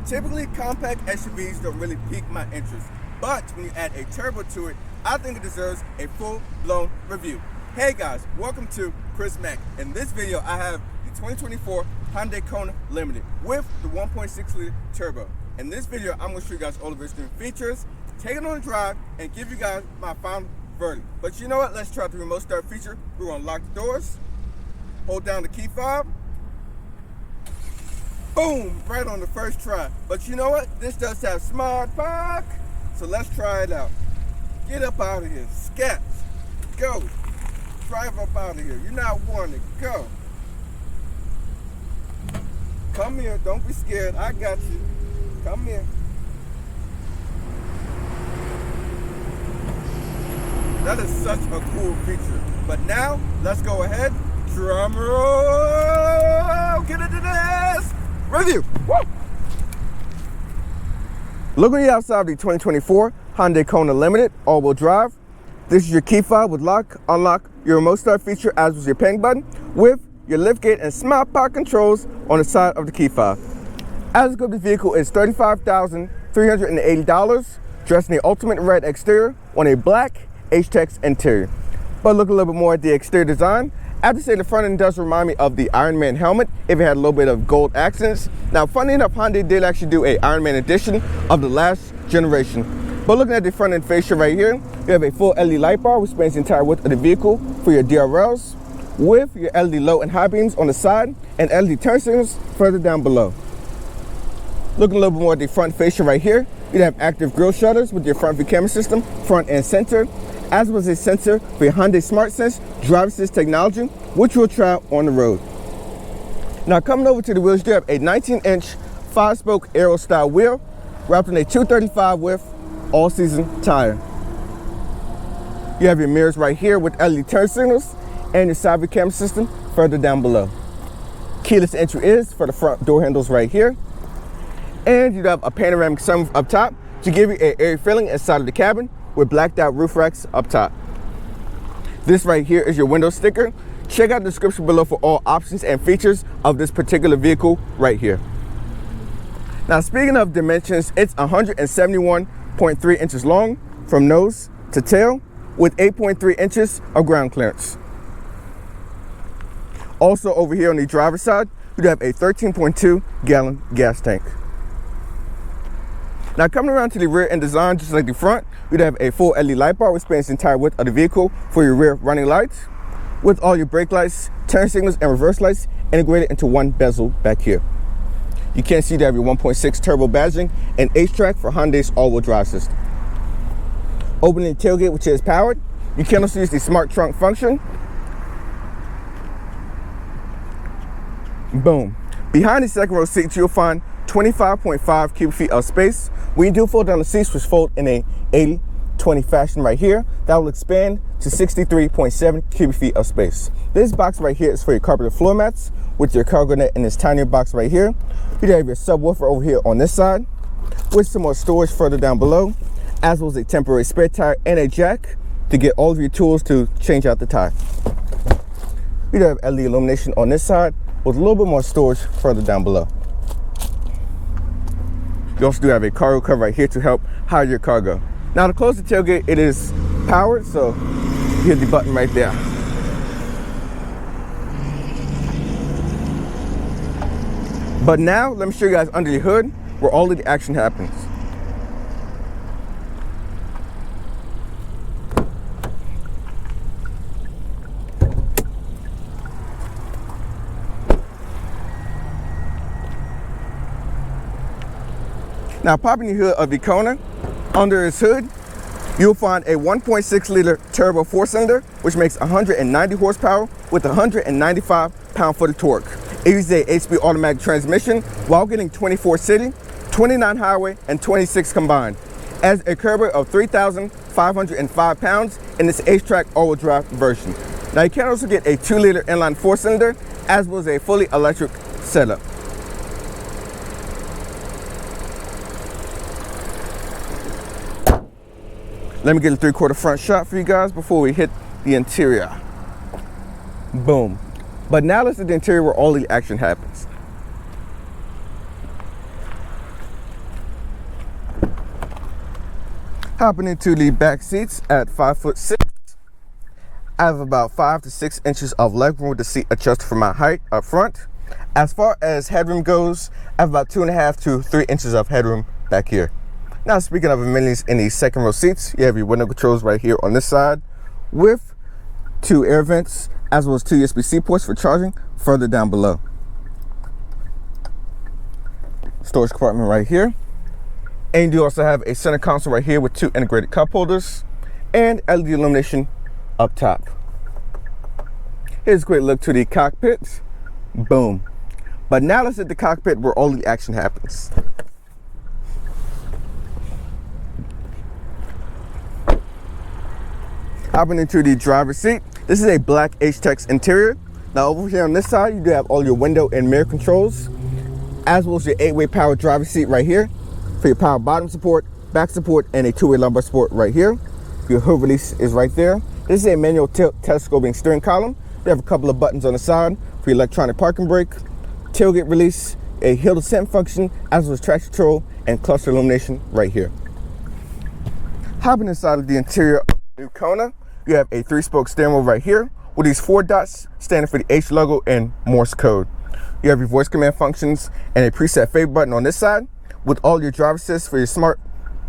Typically, compact SUVs don't really pique my interest, but when you add a turbo to it, I think it deserves a full-blown review. Hey guys, welcome to Chris Mack. In this video, I have the 2024 Hyundai Kona Limited with the 1.6 liter turbo. In this video, I'm going to show you guys all of its new features, take it on a drive, and give you guys my final verdict. But you know what? Let's try the remote start feature. We're going to lock the doors, hold down the key fob, boom, right on the first try. But you know what? This does have Smart Park, so let's try it out. Get up out of here, scat, go. Drive up out of here. You're not wanted. Go. Come here. Don't be scared. I got you. Come here. That is such a cool feature. But now, let's go ahead. Drum roll. Get into this. Review. Woo! Looking outside of the 2024 Hyundai Kona Limited all-wheel drive. This is your key fob with lock, unlock, your remote start feature, as was your panic button, with your liftgate and Smart Park controls on the side of the key fob. As the scope of the vehicle is $35,380, dressed in the ultimate red exterior on a black H-Tex interior. But look a little bit more at the exterior design. I have to say the front end does remind me of the Iron Man helmet if it had a little bit of gold accents. Now, funny enough, Hyundai did actually do a Iron Man edition of the last generation. But looking at the front end fascia right here, you have a full LED light bar which spans the entire width of the vehicle for your DRLs, with your LED low and high beams on the side and LED turn signals further down below. Looking a little bit more at the front fascia right here, you have active grille shutters with your front view camera system, front and center, as well as a sensor for your Hyundai SmartSense driver assist technology, which we'll try on the road. Now coming over to the wheels, you have a 19-inch 5-spoke Aero style wheel wrapped in a 235 width all-season tire. You have your mirrors right here with LED turn signals and your side view camera system further down below. Keyless entry is for the front door handles right here. And you have a panoramic sunroof up top to give you an airy feeling inside of the cabin with blacked out roof racks up top. This right here is your window sticker. Check out the description below for all options and features of this particular vehicle right here. Now speaking of dimensions, it's 171.3 inches long from nose to tail with 8.3 inches of ground clearance. Also over here on the driver's side, you have a 13.2 gallon gas tank. Now coming around to the rear end design, just like the front, you'd have a full LED light bar which spans the entire width of the vehicle for your rear running lights, with all your brake lights, turn signals, and reverse lights integrated into one bezel back here. You can see you have your 1.6 turbo badging and H-Track for Hyundai's all-wheel drive system. Opening the tailgate, which is powered, you can also use the smart trunk function. Boom. Behind the second row seats, you'll find 25.5 cubic feet of space. When you do fold down the seats, which fold in a 80-20 fashion right here, that will expand to 63.7 cubic feet of space. This box right here is for your carpeted floor mats with your cargo net in this tinier box right here. You have your subwoofer over here on this side with some more storage further down below, as well as a temporary spare tire and a jack to get all of your tools to change out the tire. You have LED illumination on this side with a little bit more storage further down below. You also do have a cargo cover right here to help hide your cargo. Now to close the tailgate, it is powered, so you hit the button right there. But now, let me show you guys under the hood where all of the action happens. Now popping the hood of the Kona, under its hood, you'll find a 1.6 liter turbo 4-cylinder, which makes 190 horsepower with 195 pound-foot of torque. It uses a 8-speed automatic transmission while getting 24 city, 29 highway, and 26 combined. Has a curb weight of 3,505 pounds in this H-Track all-wheel drive version. Now you can also get a 2-liter inline 4-cylinder, as well as a fully electric setup. Let me get a 3/4 front shot for you guys before we hit the interior. Boom. But now let's hit the interior where all the action happens. Hopping into the back seats at 5'6", I have about 5 to 6 inches of legroom with the seat adjusted for my height up front. As far as headroom goes, I have about 2.5 to 3 inches of headroom back here. Now, speaking of amenities in the second row seats, you have your window controls right here on this side with 2 air vents as well as 2 USB-C ports for charging further down below. Storage compartment right here. And you also have a center console right here with 2 integrated cup holders and LED illumination up top. Here's a quick look to the cockpit. Boom. But now let's hit the cockpit where all the action happens. Hopping into the driver's seat. This is a black H-Tex interior. Now over here on this side, you do have all your window and mirror controls, as well as your 8-way power driver's seat right here for your power bottom support, back support, and a 2-way lumbar support right here. Your hood release is right there. This is a manual tilt telescoping steering column. You have a couple of buttons on the side for your electronic parking brake, tailgate release, a hill descent function, as well as traction control and cluster illumination right here. Hopping inside of the interior of the new Kona, you have a 3-spoke steering wheel right here with these 4 dots standing for the H logo and Morse code. You have your voice command functions and a preset favorite button on this side with all your driver assist for your smart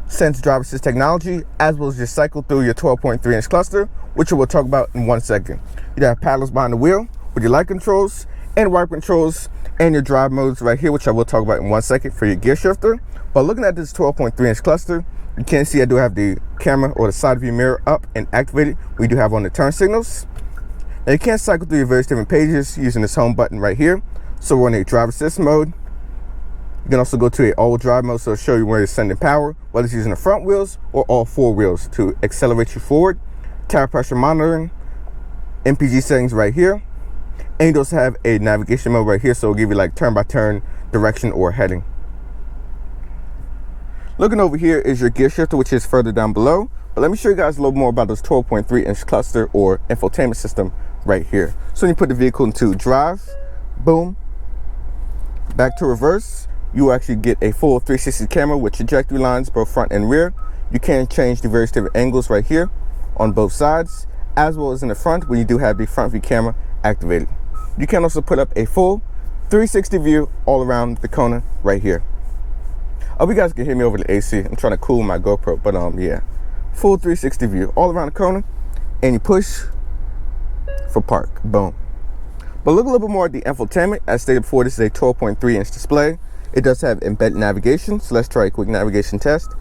sense driver assist technology, as well as your cycle through your 12.3-inch cluster, which we'll talk about in 1 second. You have paddles behind the wheel with your light controls and wiper controls and your drive modes right here, which I will talk about in 1 second for your gear shifter. But looking at this 12.3-inch cluster, you can see I do have the camera or the side view mirror up and activated. We do have on the turn signals. Now you can cycle through your various different pages using this home button right here. So we're in a driver assist mode. You can also go to a all drive mode, so it'll show you where you're sending power, whether it's using the front wheels or all 4 wheels to accelerate you forward. Tire pressure monitoring, MPG settings right here. And you also have a navigation mode right here, so it'll give you like turn by turn direction or heading. Looking over here is your gear shifter, which is further down below. But let me show you guys a little more about this 12.3-inch cluster or infotainment system right here. So when you put the vehicle into drive, boom, back to reverse, you will actually get a full 360 camera with trajectory lines both front and rear. You can change the various different angles right here on both sides, as well as in the front when you do have the front view camera activated. You can also put up a full 360 view all around the Kona right here. I hope you guys can hear me over the AC. I'm trying to cool my GoPro, but yeah. Full 360 view all around the Kona, and you push for park, boom. But look a little bit more at the infotainment. As stated before, this is a 12.3-inch display. It does have embedded navigation, so let's try a quick navigation test.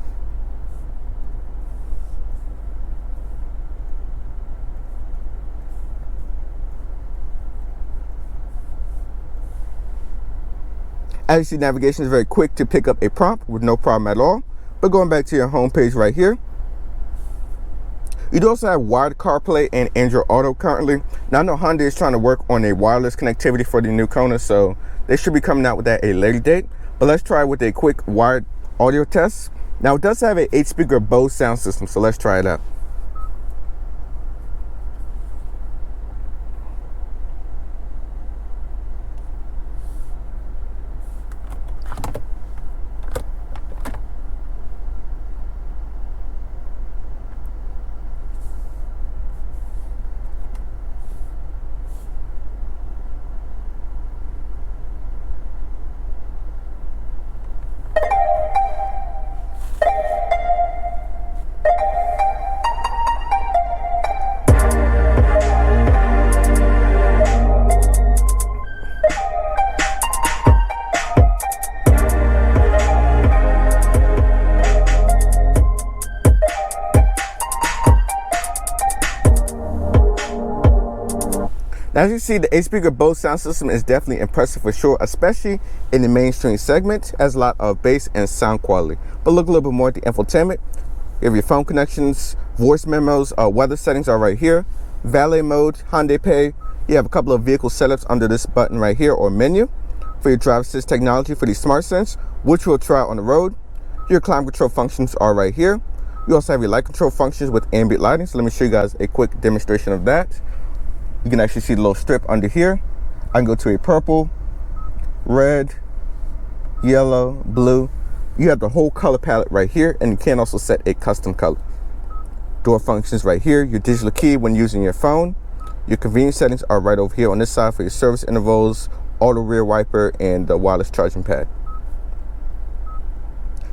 As you see, navigation is very quick to pick up a prompt with no problem at all. But going back to your home page right here, you do also have wired CarPlay and Android Auto currently. Now I know Honda is trying to work on a wireless connectivity for the new Kona, so they should be coming out with that at a later date. But let's try with a quick wired audio test. Now it does have a 8-speaker Bose sound system, so let's try it out. Now, as you see, the 8-speaker Bose sound system is definitely impressive for sure, especially in the mainstream segment. It has a lot of bass and sound quality. But look a little bit more at the infotainment. You have your phone connections, voice memos, weather settings are right here, valet mode, Hyundai Pay. You have a couple of vehicle setups under this button right here, or menu, for your driver assist technology for the SmartSense, which we'll try on the road. Your climate control functions are right here. You also have your light control functions with ambient lighting. So let me show you guys a quick demonstration of that. You can actually see the little strip under here. I can go to a purple, red, yellow, blue. You have the whole color palette right here, and you can also set a custom color. Door functions right here, your digital key when using your phone. Your convenience settings are right over here on this side for your service intervals, auto rear wiper, and the wireless charging pad.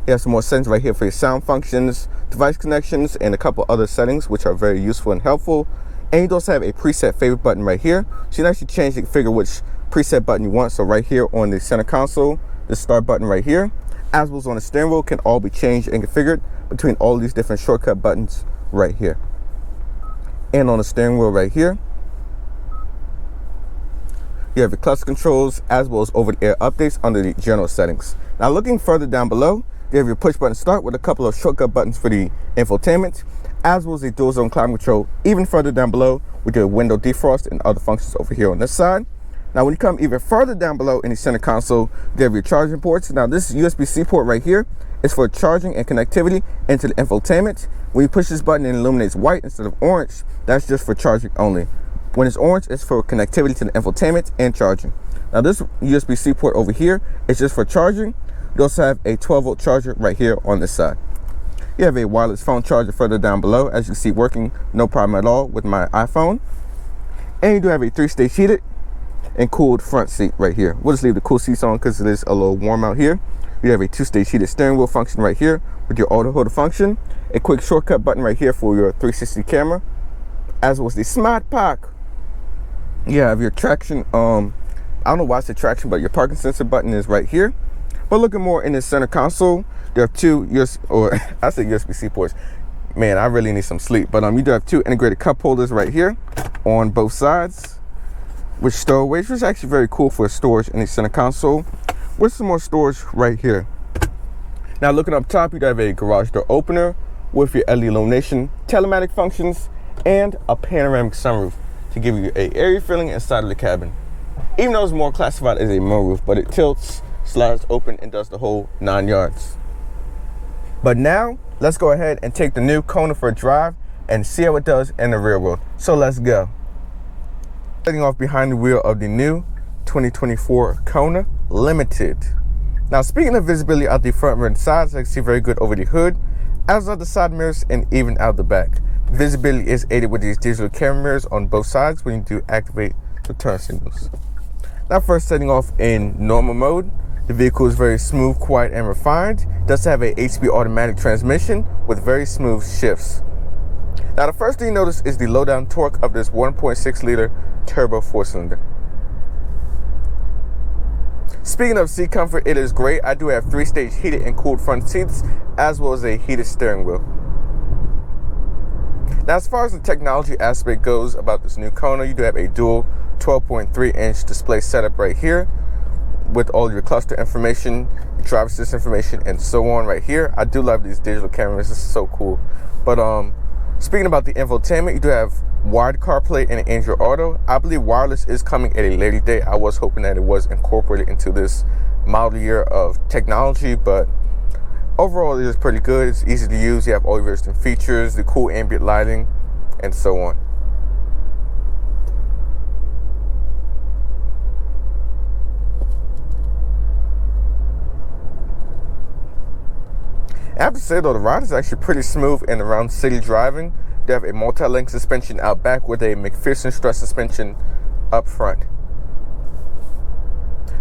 You have some more settings right here for your sound functions, device connections, and a couple other settings which are very useful and helpful. And you also have a preset favorite button right here, so you can actually change and configure which preset button you want. So right here on the center console, the start button right here, as well as on the steering wheel, can all be changed and configured between all these different shortcut buttons right here. And on the steering wheel right here, you have your cluster controls as well as over-the-air updates under the general settings. Now looking further down below, you have your push button start with a couple of shortcut buttons for the infotainment, as well as a dual zone climate control even further down below with your window defrost and other functions over here on this side. Now when you come even further down below in the center console, you have your charging ports. Now this USB-C port right here is for charging and connectivity into the infotainment. When you push this button, it illuminates white instead of orange. That's just for charging only. When it's orange, it's for connectivity to the infotainment and charging. Now this USB-C port over here is just for charging. You also have a 12-volt charger right here on this side. You have a wireless phone charger further down below, as you can see, working no problem at all with my iPhone. And you do have a 3-stage heated and cooled front seat right here. We'll just leave the cool seats on because it is a little warm out here. You have a 2-stage heated steering wheel function right here with your auto hold function, a quick shortcut button right here for your 360 camera, as well as the smart park. You have your traction, I don't know why it's a traction, but your parking sensor button is right here. But looking more in the center console, there are two USB-C ports. Man, I really need some sleep. But you do have two integrated cup holders right here on both sides with stowaways, which is actually very cool for storage in the center console, with some more storage right here. Now looking up top, you have a garage door opener with your LED illumination, telematic functions, and a panoramic sunroof to give you a airy feeling inside of the cabin. Even though it's more classified as a moonroof, but it tilts, slides open, and does the whole 9 yards. But now, let's go ahead and take the new Kona for a drive and see how it does in the rear world. So let's go. Setting off behind the wheel of the new 2024 Kona Limited. Now speaking of visibility out the front, rear, and sides, I can see very good over the hood, as are the side mirrors and even out the back. Visibility is aided with these digital camera mirrors on both sides when you do activate the turn signals. Now first setting off in normal mode, the vehicle is very smooth, quiet, and refined. It does have a 8-speed automatic transmission with very smooth shifts. Now the first thing you notice is the low-down torque of this 1.6 liter turbo 4-cylinder. Speaking of seat comfort, it is great. I do have 3-stage heated and cooled front seats, as well as a heated steering wheel. Now as far as the technology aspect goes about this new Kona, you do have a dual 12.3-inch display setup right here with all your cluster information, your driver assist information, and so on right here. I do love these digital cameras. This is so cool. But speaking about the infotainment, you do have wired CarPlay and Android Auto. I believe wireless is coming at a later date. I was hoping that it was incorporated into this model year of technology, but overall it is pretty good. It's easy to use. You have all your different features, the cool ambient lighting, and so on. I have to say though, the ride is actually pretty smooth and around city driving. They have a multi-link suspension out back with a McPherson strut suspension up front.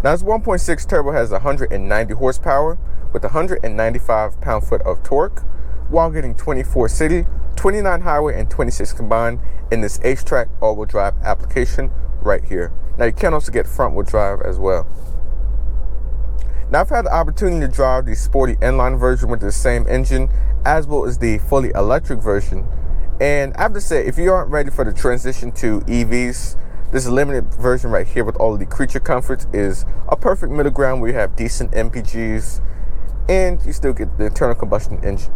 Now this 1.6 turbo has 190 horsepower with 195 pound-foot of torque, while getting 24 city, 29 highway, and 26 combined in this H-Track all-wheel drive application right here. Now you can also get front-wheel drive as well. Now I've had the opportunity to drive the sporty inline version with the same engine, as well as the fully electric version. And I have to say, if you aren't ready for the transition to EVs, this limited version right here with all of the creature comforts is a perfect middle ground where you have decent MPGs and you still get the internal combustion engine.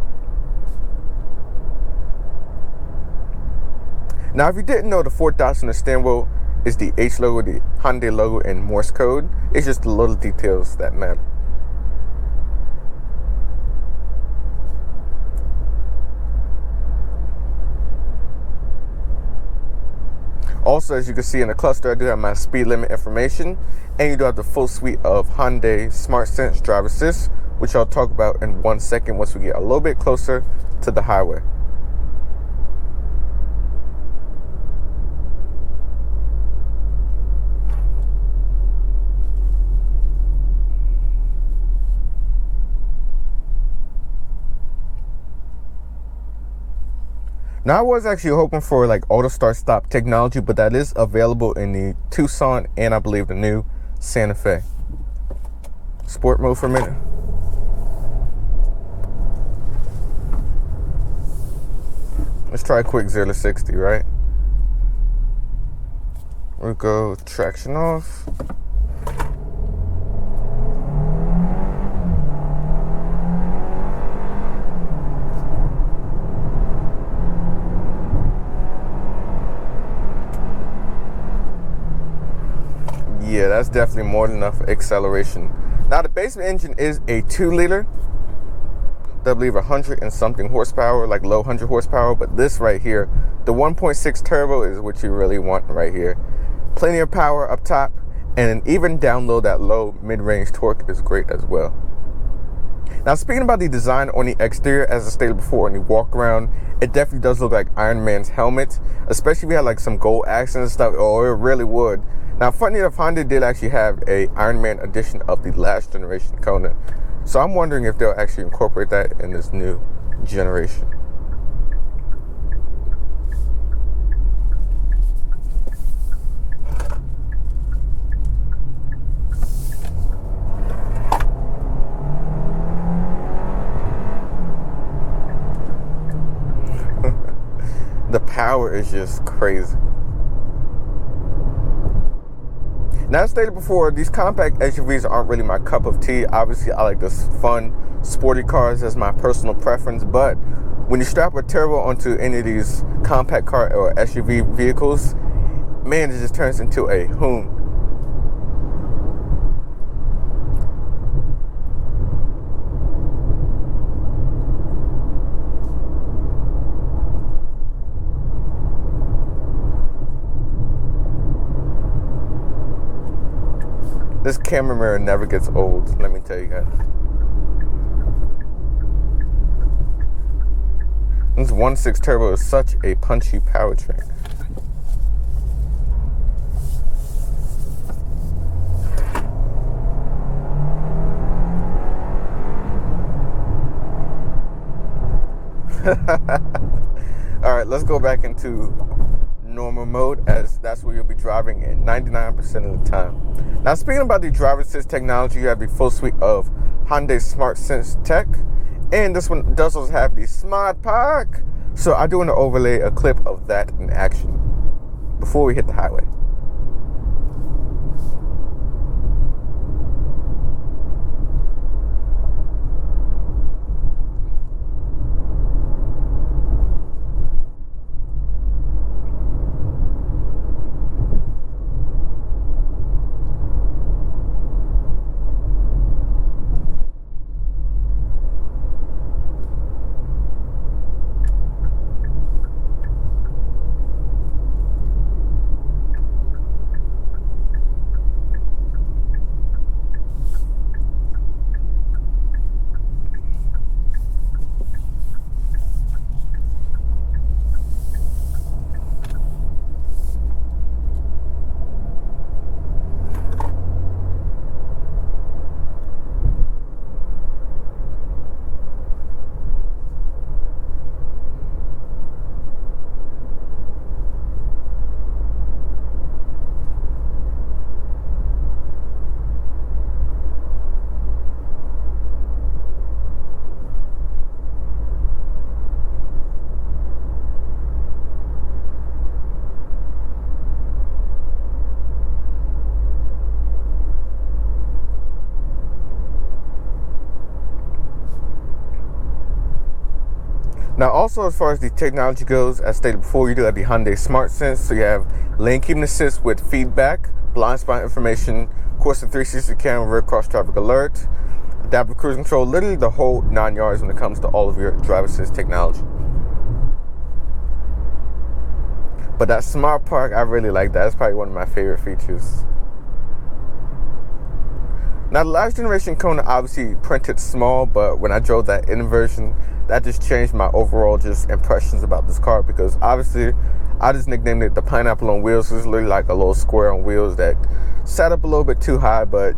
Now if you didn't know, the 4 dots on the steering wheel is the H logo, the Hyundai logo, and Morse code. It's just the little details that matter. Also, as you can see in the cluster, I do have my speed limit information, and you do have the full suite of Hyundai SmartSense driver assist which I'll talk about in 1 second once we get a little bit closer to the highway. Now, I was actually hoping for like auto start stop technology, but that is available in the Tucson and I believe the new Santa Fe. Sport mode for a minute. Let's try a quick 0 to 60, right? We'll go traction off. Yeah, that's definitely more than enough acceleration. Now, the Baseman engine is a 2-liter. I believe 100 and something horsepower, like low 100 horsepower. But this right here, the 1.6 turbo is what you really want right here. Plenty of power up top, and even down low, that low mid-range torque is great as well. Now, speaking about the design on the exterior, as I stated before, when you walk around, it definitely does look like Iron Man's helmet, especially if you had like some gold accents and stuff. Oh, it really would. Now, funny enough, Honda did actually have a Iron Man edition of the last generation Kona. So I'm wondering if they'll actually incorporate that in this new generation. The power is just crazy. Now, as stated before, these compact SUVs aren't really my cup of tea. Obviously, I like this fun, sporty cars as my personal preference. But when you strap a turbo onto any of these compact car or SUV vehicles, man, it just turns into a hoon. This camera mirror never gets old, let me tell you guys. This 1.6 turbo is such a punchy powertrain. All right, let's go back into normal mode, as that's where you'll be driving in 99% of the time. Now, speaking about the driver assist technology, you have the full suite of Hyundai Smart Sense tech, and this one does also have the Smart Park. So I do want to overlay a clip of that in action before we hit the highway. Now, also, as far as the technology goes, as stated before, you do have the Hyundai Smart Sense. So you have lane keeping assist with feedback, blind spot information, of course, the 360 camera, rear cross traffic alert, adaptive cruise control, literally the whole 9 yards when it comes to all of your driver assist technology. But that Smart Park, I really like that. That's probably one of my favorite features. Now, the last generation Kona obviously printed small, but when I drove that N version, that just changed my overall just impressions about this car, because obviously I just nicknamed it the pineapple on wheels. It's literally like a little square on wheels that sat up a little bit too high, but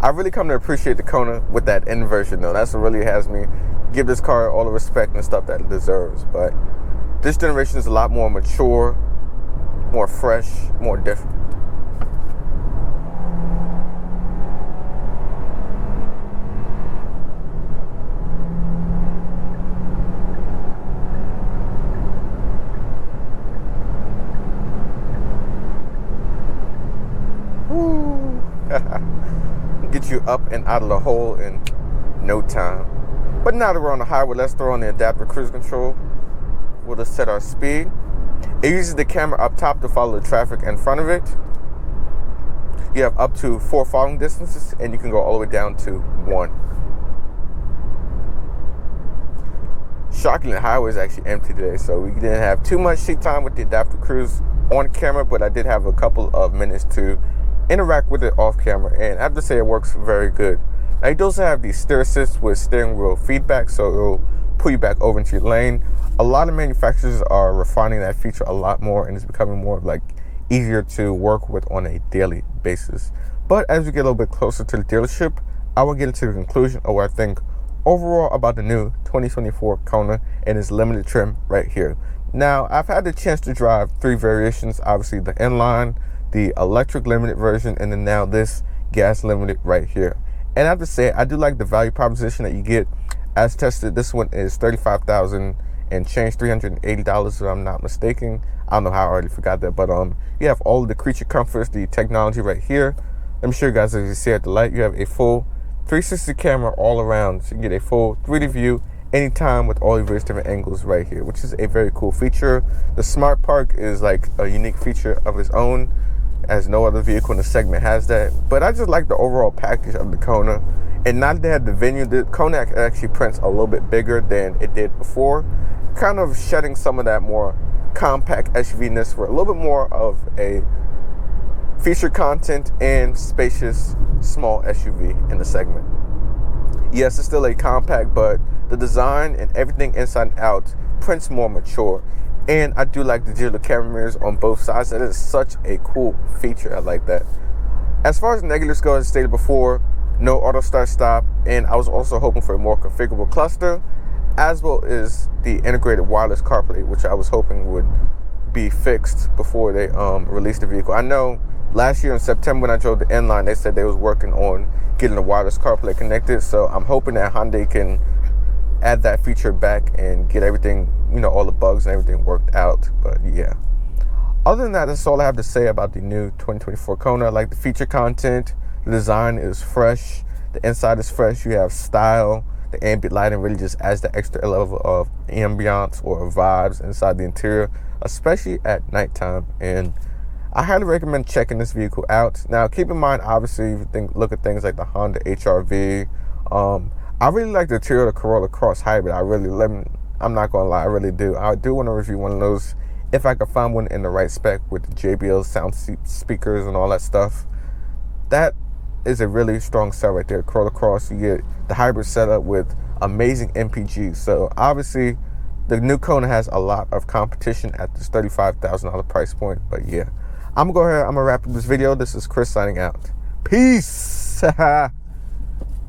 I really come to appreciate the Kona with that N version though. That's what really has me give this car all the respect and stuff that it deserves. But this generation is a lot more mature, more fresh, more different. Get you up and out of the hole in no time. But now that we're on the highway, let's throw on the adaptive cruise control. We'll just set our speed. It uses the camera up top to follow the traffic in front of it. You have up to 4 following distances, and you can go all the way down to 1. Shockingly, the highway is actually empty today, so we didn't have too much seat time with the adaptive cruise on camera, but I did have a couple of minutes to interact with it off camera, and I have to say it works very good. Now, you also have the steer assist with steering wheel feedback, so it'll pull you back over into your lane. A lot of manufacturers are refining that feature a lot more, and it's becoming more like easier to work with on a daily basis. But as we get a little bit closer to the dealership, I will get into the conclusion of what I think overall about the new 2024 Kona and its limited trim right here. Now, I've had the chance to drive 3 variations, obviously the inline, the electric limited version, and then now this gas limited right here. And I have to say, I do like the value proposition that you get as tested. This one is $35,000 and change, $380 if I'm not mistaken. I don't know how I already forgot that, but you have all of the creature comforts, the technology right here. Let me show you guys, as you see at the light, you have a full 360 camera all around, so you get a full 3D view anytime with all your various different angles right here, which is a very cool feature. The Smart Park is like a unique feature of its own, as no other vehicle in the segment has that. But I just like the overall package of the Kona. And now that they have the venue, the Kona actually prints a little bit bigger than it did before, kind of shedding some of that more compact SUV-ness for a little bit more of a feature content and spacious small SUV in the segment. Yes, it's still a compact, but the design and everything inside and out prints more mature. And I do like the digital camera mirrors on both sides. That is such a cool feature. I like that. As far as negatives go, as stated before, no auto start stop, and I was also hoping for a more configurable cluster, as well as the integrated wireless CarPlay, which I was hoping would be fixed before they released the vehicle. I know last year in September when I drove the N-Line, they said they was working on getting the wireless CarPlay connected, so I'm hoping that Hyundai can add that feature back and get everything, all the bugs and everything worked out. But yeah, other than that, that's all I have to say about the new 2024 Kona. I like the feature content. The design is fresh. The inside is fresh. You have style. The ambient lighting really just adds the extra level of ambiance or vibes inside the interior, especially at nighttime. And I highly recommend checking this vehicle out. Now, keep in mind, obviously, if you look at things like the Honda HR-V. I really like the interior of the Corolla Cross Hybrid. I'm not gonna lie, I really do. I do want to review one of those if I could find one in the right spec with the JBL sound speakers and all that stuff. That is a really strong sell right there. Corolla Cross, you get the hybrid setup with amazing MPG. So obviously, the new Kona has a lot of competition at this $35,000 price point. But yeah, I'm gonna wrap up this video. This is Chris signing out. Peace.